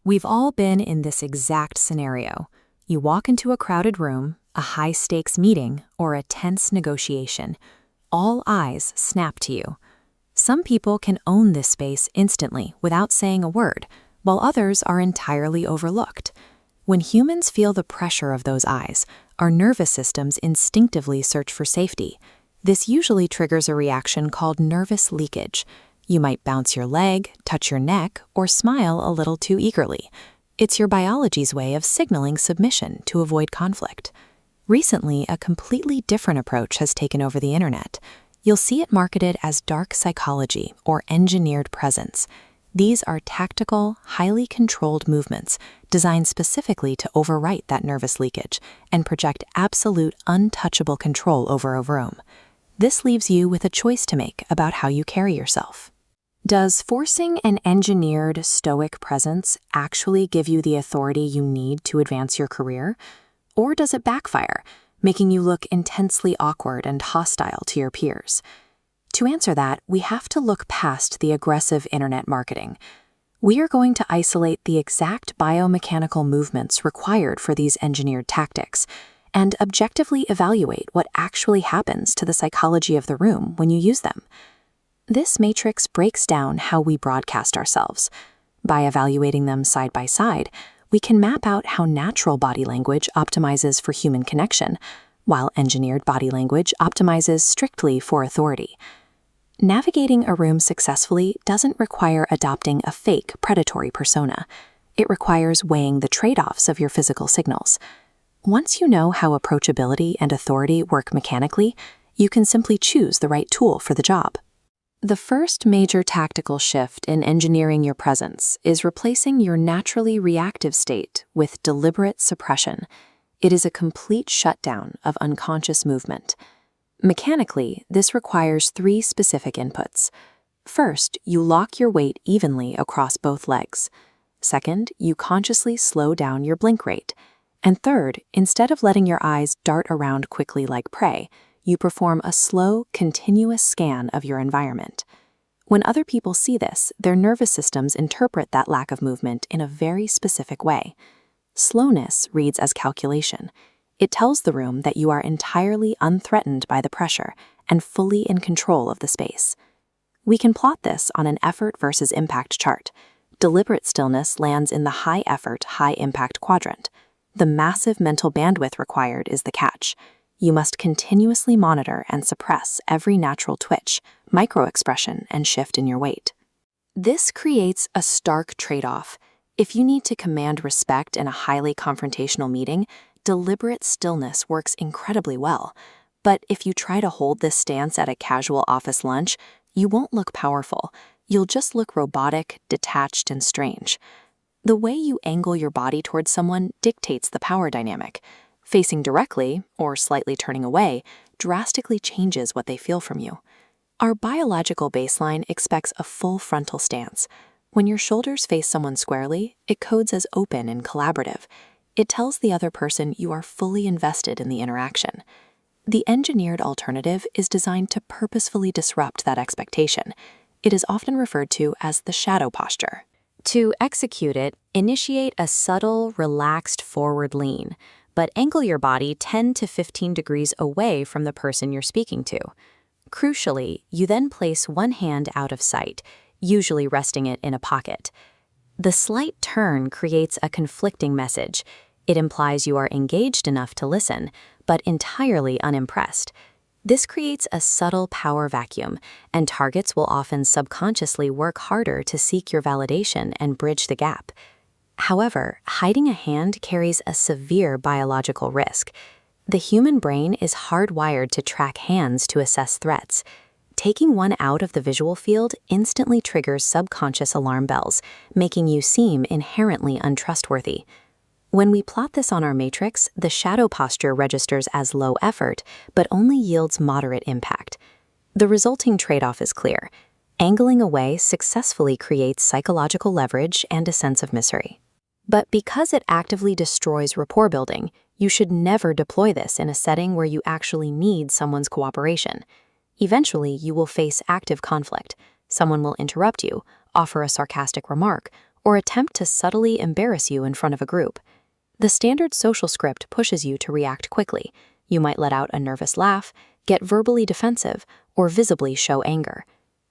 We've all been in this exact scenario. You walk into a crowded room, a high-stakes meeting, or a tense negotiation. All eyes snap to you. Some people can own this space instantly without saying a word, while others are entirely overlooked. When humans feel the pressure of those eyes, our nervous systems instinctively search for safety. This usually triggers a reaction called nervous leakage. You might bounce your leg, touch your neck, or smile a little too eagerly. It's your biology's way of signaling submission to avoid conflict. Recently, a completely different approach has taken over the internet. You'll see it marketed as dark psychology or engineered presence. These are tactical, highly controlled movements designed specifically to overwrite that nervous leakage and project absolute untouchable control over a room. This leaves you with a choice to make about how you carry yourself. Does forcing an engineered, stoic presence actually give you the authority you need to advance your career? Or does it backfire, making you look intensely awkward and hostile to your peers? To answer that, we have to look past the aggressive internet marketing. We are going to isolate the exact biomechanical movements required for these engineered tactics and objectively evaluate what actually happens to the psychology of the room when you use them. This matrix breaks down how we broadcast ourselves. By evaluating them side by side, we can map out how natural body language optimizes for human connection, while engineered body language optimizes strictly for authority. Navigating a room successfully doesn't require adopting a fake predatory persona. It requires weighing the trade-offs of your physical signals. Once you know how approachability and authority work mechanically, you can simply choose the right tool for the job. The first major tactical shift in engineering your presence is replacing your naturally reactive state with deliberate suppression. It is a complete shutdown of unconscious movement. Mechanically, this requires 3 specific inputs. First, you lock your weight evenly across both legs. Second, you consciously slow down your blink rate. And third, instead of letting your eyes dart around quickly like prey, you perform a slow, continuous scan of your environment. When other people see this, their nervous systems interpret that lack of movement in a very specific way. Slowness reads as calculation. It tells the room that you are entirely unthreatened by the pressure and fully in control of the space. We can plot this on an effort versus impact chart. Deliberate stillness lands in the high-effort, high-impact quadrant. The massive mental bandwidth required is the catch. You must continuously monitor and suppress every natural twitch, micro-expression, and shift in your weight. This creates a stark trade-off. If you need to command respect in a highly confrontational meeting, deliberate stillness works incredibly well. But if you try to hold this stance at a casual office lunch, you won't look powerful. You'll just look robotic, detached, and strange. The way you angle your body towards someone dictates the power dynamic. Facing directly, or slightly turning away, drastically changes what they feel from you. Our biological baseline expects a full frontal stance. When your shoulders face someone squarely, it codes as open and collaborative. It tells the other person you are fully invested in the interaction. The engineered alternative is designed to purposefully disrupt that expectation. It is often referred to as the shadow posture. To execute it, initiate a subtle, relaxed forward lean, but angle your body 10 to 15 degrees away from the person you're speaking to. Crucially, you then place one hand out of sight, usually resting it in a pocket. The slight turn creates a conflicting message. It implies you are engaged enough to listen, but entirely unimpressed. This creates a subtle power vacuum, and targets will often subconsciously work harder to seek your validation and bridge the gap. However, hiding a hand carries a severe biological risk. The human brain is hardwired to track hands to assess threats. Taking one out of the visual field instantly triggers subconscious alarm bells, making you seem inherently untrustworthy. When we plot this on our matrix, the shadow posture registers as low effort, but only yields moderate impact. The resulting trade-off is clear. Angling away successfully creates psychological leverage and a sense of misery. But because it actively destroys rapport building, you should never deploy this in a setting where you actually need someone's cooperation. Eventually, you will face active conflict. Someone will interrupt you, offer a sarcastic remark, or attempt to subtly embarrass you in front of a group. The standard social script pushes you to react quickly. You might let out a nervous laugh, get verbally defensive, or visibly show anger.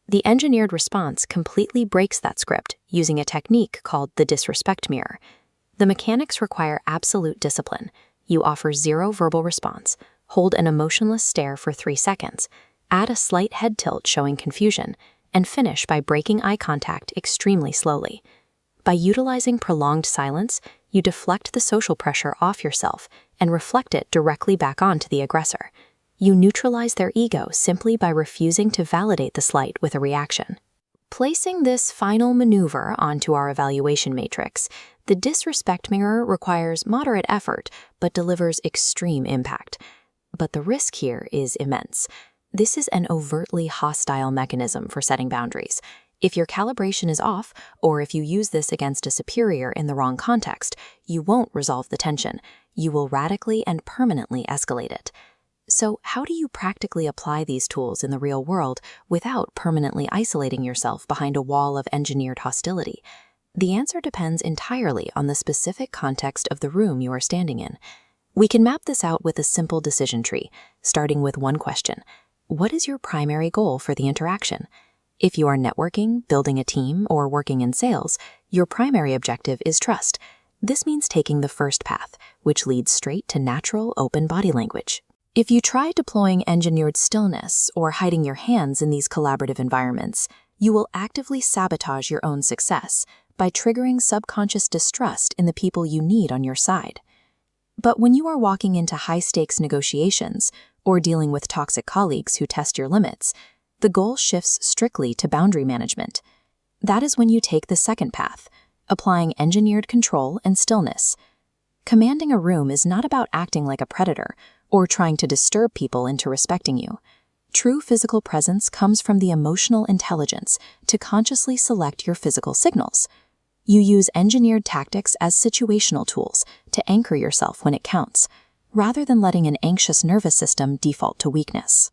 The engineered response completely breaks that script using a technique called the disrespect mirror. The mechanics require absolute discipline. You offer zero verbal response, hold an emotionless stare for 3 seconds, add a slight head tilt showing confusion, and finish by breaking eye contact extremely slowly. By utilizing prolonged silence, you deflect the social pressure off yourself and reflect it directly back onto the aggressor. You neutralize their ego simply by refusing to validate the slight with a reaction. Placing this final maneuver onto our evaluation matrix, the disrespect mirror requires moderate effort but delivers extreme impact. But the risk here is immense. This is an overtly hostile mechanism for setting boundaries. If your calibration is off, or if you use this against a superior in the wrong context, you won't resolve the tension. You will radically and permanently escalate it. So how do you practically apply these tools in the real world without permanently isolating yourself behind a wall of engineered hostility? The answer depends entirely on the specific context of the room you are standing in. We can map this out with a simple decision tree, starting with one question. What is your primary goal for the interaction? If you are networking, building a team, or working in sales, your primary objective is trust. This means taking the first path, which leads straight to natural, open body language. If you try deploying engineered stillness or hiding your hands in these collaborative environments, you will actively sabotage your own success by triggering subconscious distrust in the people you need on your side. But when you are walking into high-stakes negotiations or dealing with toxic colleagues who test your limits, the goal shifts strictly to boundary management. That is when you take the second path, applying engineered control and stillness. Commanding a room is not about acting like a predator or trying to disturb people into respecting you. True physical presence comes from the emotional intelligence to consciously select your physical signals. You use engineered tactics as situational tools to anchor yourself when it counts, rather than letting an anxious nervous system default to weakness.